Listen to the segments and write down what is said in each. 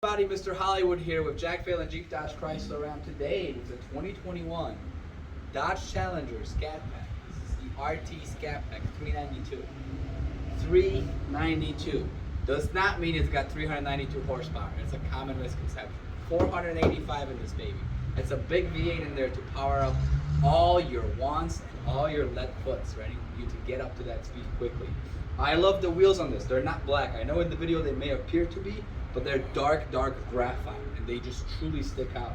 Howdy, Mr. Hollywood here with Jack Phelan Jeep Dodge Chrysler around today with the 2021 Dodge Challenger Scat Pack. This is the RT Scat Pack, 392. 392 does not mean it's got 392 horsepower. It's a common misconception. 485 in this baby. It's a big V8 in there to power up all your wants and all your lead foots, ready for you to get up to that speed quickly. I love the wheels on this. They're not black. I know in the video they may appear to be, but they're dark graphite, and they just truly stick out.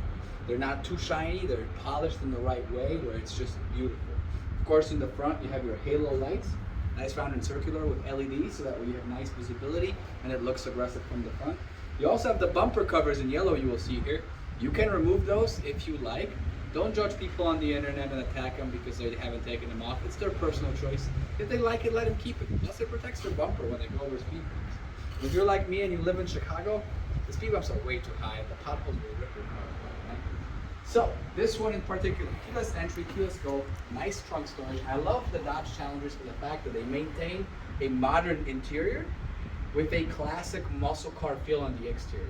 They're not too shiny. They're polished in the right way where it's just beautiful. Of course, in the front you have your halo lights, nice round and circular with LEDs, so that way you have nice visibility and it looks aggressive from the front. You also have the bumper covers in yellow you will see here. You can remove those if you like. Don't judge people on the internet and attack them because they haven't taken them off. It's their personal choice. If they like it, let them keep it. Plus it protects their bumper when they go over speed bumps. If you're like me and you live in Chicago, the speed bumps are way too high. The potholes will rip your car apart, right? So this one in particular, keyless entry, keyless go, nice trunk storage. I love the Dodge Challengers for the fact that they maintain a modern interior with a classic muscle car feel on the exterior.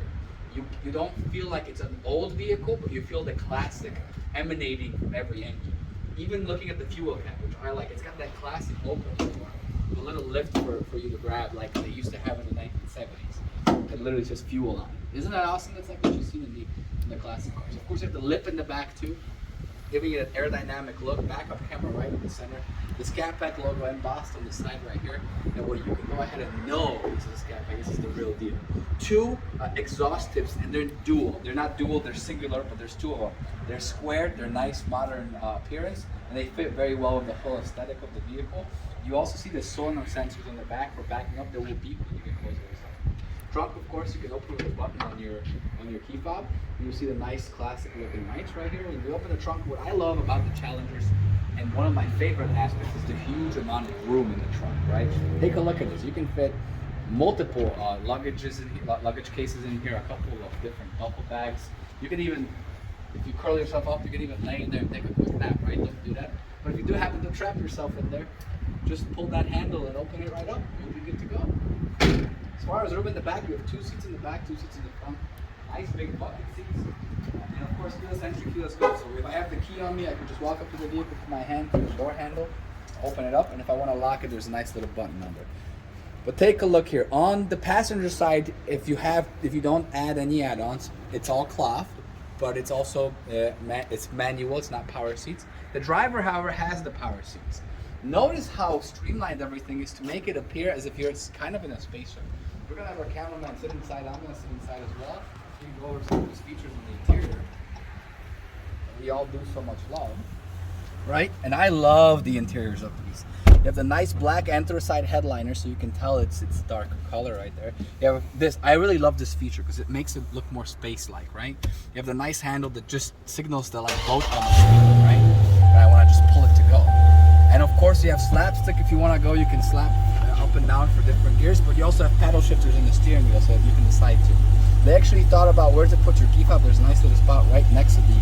You don't feel like it's an old vehicle, but you feel the classic emanating from every engine. Even looking at the fuel cap, which I like, it's got that classic open with a little lift for you to grab like they used to have in the 1970s. It literally says fuel on it. Isn't that awesome? That's like what you see in the classic cars. Of course, you have the lip in the back too, giving it an aerodynamic look. Backup camera right in the center. The Scat Pack logo embossed on the side right here. And where you can go ahead and know this is a Scat Pack, this is the real deal. Two exhaust tips, and they're dual. They're not dual, they're singular, but there's two of them. They're squared, they're nice modern appearance, and they fit very well with the whole aesthetic of the vehicle. You also see the sonar sensors on the back for backing up. They will beep when you get closer to something. Trunk, of course, you can open with a button on your key fob. And you'll see the nice classic looking lights right here. When you open the trunk, what I love about the Challengers, and one of my favorite aspects, is the huge amount of room in the trunk, right? Take a look at this. You can fit multiple luggage cases in here, a couple of different duffel bags. You can even, if you curl yourself up, you can even lay in there and take a quick nap, right? Don't do that. But if you do happen to trap yourself in there, just pull that handle and open it right up. You'll be good to go. As far as room in the back, you have 2 seats in the back, 2 seats in the front. Nice big bucket seats. And of course, keyless entry, keyless go. So if I have the key on me, I can just walk up to the vehicle with my hand through the door handle, open it up, and if I want to lock it, there's a nice little button under. But take a look here. On the passenger side, if you don't add any add-ons, it's all cloth, but it's also it's manual, it's not power seats. The driver, however, has the power seats. Notice how streamlined everything is to make it appear as if you're kind of in a spaceship. We're gonna have our cameraman sit inside. I'm gonna sit inside as well. We can go over some of these features in the interior that we all do so much love, right? And I love the interiors of these. You have the nice black anthracite headliner, so you can tell it's darker color right there. You have this. I really love this feature because it makes it look more space-like, right? You have the nice handle that just signals the like boat on the screen, right? And I want to just pull it to go. And of course, you have slapstick. If you want to go, you can slap up and down for different gears. But you also have paddle shifters in the steering wheel, so you can decide to. They actually thought about where to put your key fob. There's a nice little spot right next to the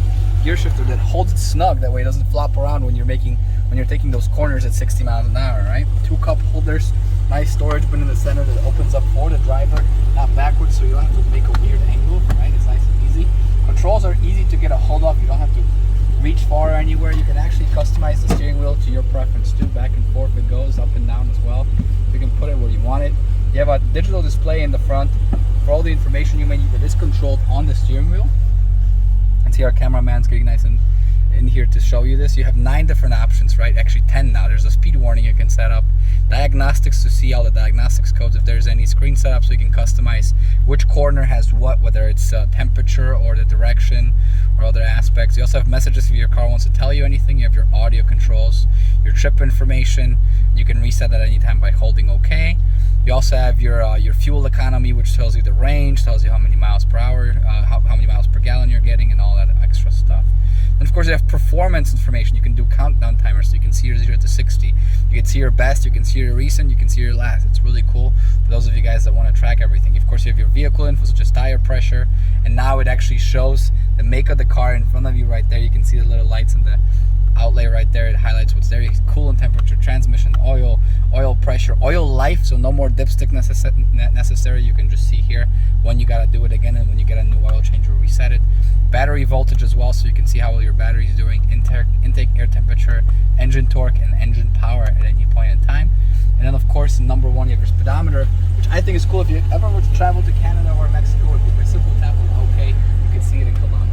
gear shifter that holds it snug. That way, it doesn't flop around when you're taking those corners at 60 miles an hour, right? 2 cup holders, nice storage bin in the center that opens up for the driver, not backwards, so you don't have to make a weird angle, right? It's nice and easy. Controls are easy to get a hold of. You don't have to reach far anywhere. You can actually customize the steering wheel to your preference too. Back and forth it goes, up and down as well. You can put it where you want it. You have a digital display in the front for all the information you may need that is controlled on the steering wheel. And see our cameraman's getting nice and in here to show you this. You have 9 different options, right? Actually 10 now. There's a speed warning you can set up, diagnostics to see all the diagnostics codes if there's any, screen setup so you can customize which corner has what, whether it's temperature or the direction or other aspects. You also have messages if your car wants to tell you anything. You have your audio controls, your trip information. You can reset that anytime by holding OK. You also have your fuel economy, which tells you the range, tells you how many miles per hour, how many miles per gallon you're getting, and all that extra stuff. And of course, you have performance information. You can do countdown timers, so you can see your 0 to 60. You can see your best, you can see your recent, you can see your last. It's really cool for those of you guys that want to track everything. Of course, you have your vehicle info, such as tire pressure, and now it actually shows the make of the car in front of you right there. You can see the little lights in the outlay right there. It highlights what's there. It's coolant temperature, transmission, oil pressure, oil life, so no more dipstick necessary. You can just see here when you gotta do it again, and when you get a new oil change or reset it. Battery voltage as well, so you can see how well your battery is doing, intake air temperature, engine torque, and engine power at any point in time. And then of course, number one, you have your speedometer, which I think is cool. If you ever were to travel to Canada or Mexico, if you simple tap on OK, you can see it in kilometers.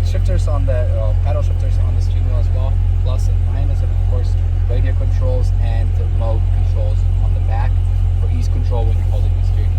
Shifters on the paddle shifters on the steering wheel as well, plus and minus, and of course radio controls and mode controls on the back for ease control when you're holding the steering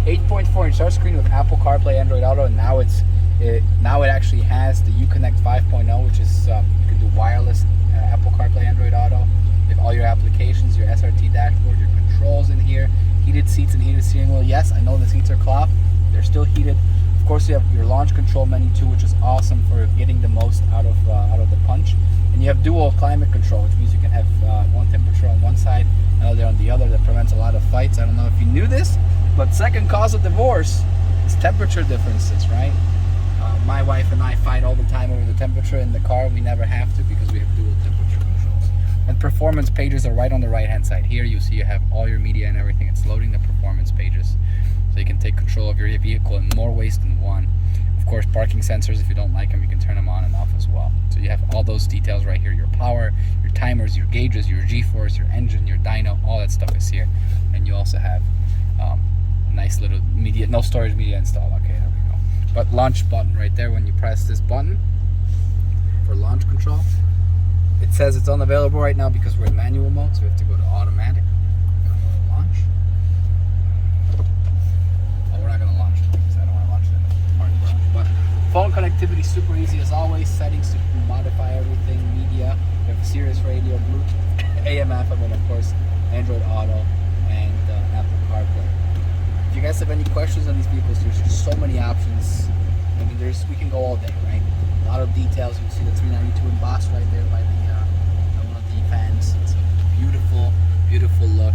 wheel. 8.4-inch touchscreen with Apple CarPlay, Android Auto, and now it actually has the Uconnect 5.0, which is you can do wireless Apple CarPlay, Android Auto. You have all your applications, your SRT dashboard, your controls in here, heated seats and heated steering wheel. Yes, I know the seats are cloth, they're still heated. Of course, you have your launch control menu too, which is awesome for getting the most out of the punch. And you have dual climate control, which means you can have one temperature on one side, another on the other. That prevents a lot of fights. I don't know if you knew this, but second cause of divorce is temperature differences, right? My wife and I fight all the time over the temperature in the car. We never have to because we have dual temperature controls. And performance pages are right on the right-hand side. Here you see you have all your media and everything. It's loading the performance pages. So you can take control of your vehicle in more ways than one. Of course, parking sensors, if you don't like them, you can turn them on and off as well. So you have all those details right here. Your power, your timers, your gauges, your G-force, your engine, your dyno, all that stuff is here. And you also have a nice little media, no storage media installed. Okay, there we go. But launch button right there, when you press this button for launch control, it says it's unavailable right now because we're in manual mode, so we have to go to automatic. We're going to go to launch. We're not going to launch it because I don't want to launch it in the park garage. But phone connectivity super easy as always. Settings to modify everything. Media, you have Sirius radio, Bluetooth, AM, FM, and of course Android Auto and Apple CarPlay. If you guys have any questions on these vehicles, there's just so many options. I mean, we can go all day, right? A lot of details. You can see the 392 embossed right there by one of the fans. It's a beautiful, beautiful look.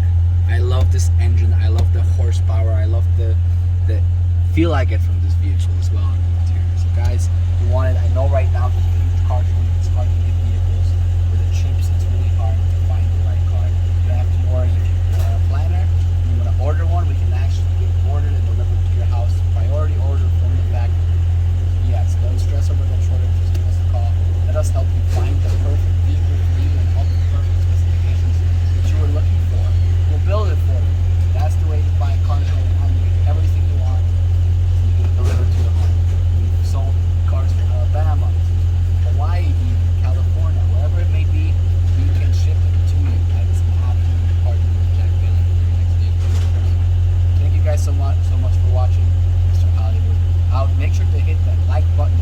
I love this engine. I love the horsepower. I love the feel I get from this vehicle as well in the interior. So guys, if you want it, I know right now there's a huge car shortage. It's hard to get vehicles. With the chips, it's really hard to find the right car. You don't have to worry. If you're a planner and you want to order one, we can actually get it ordered and delivered to your house. Priority order from the factory. Yes, don't stress over that shortage. Just give us a call. Let us help you find the perfect vehicle for you and all the perfect specifications that you were looking for. We'll build it for you. That's the way to find cars right now. You get everything you want. You get it delivered to your home. We've sold cars from Alabama, Hawaii, California, wherever it may be. We can ship it to you. That is an option to partner with Jack Bailey for your next vehicle. Thank you guys so much for watching. Mr. Hollywood out. Make sure to hit that like button.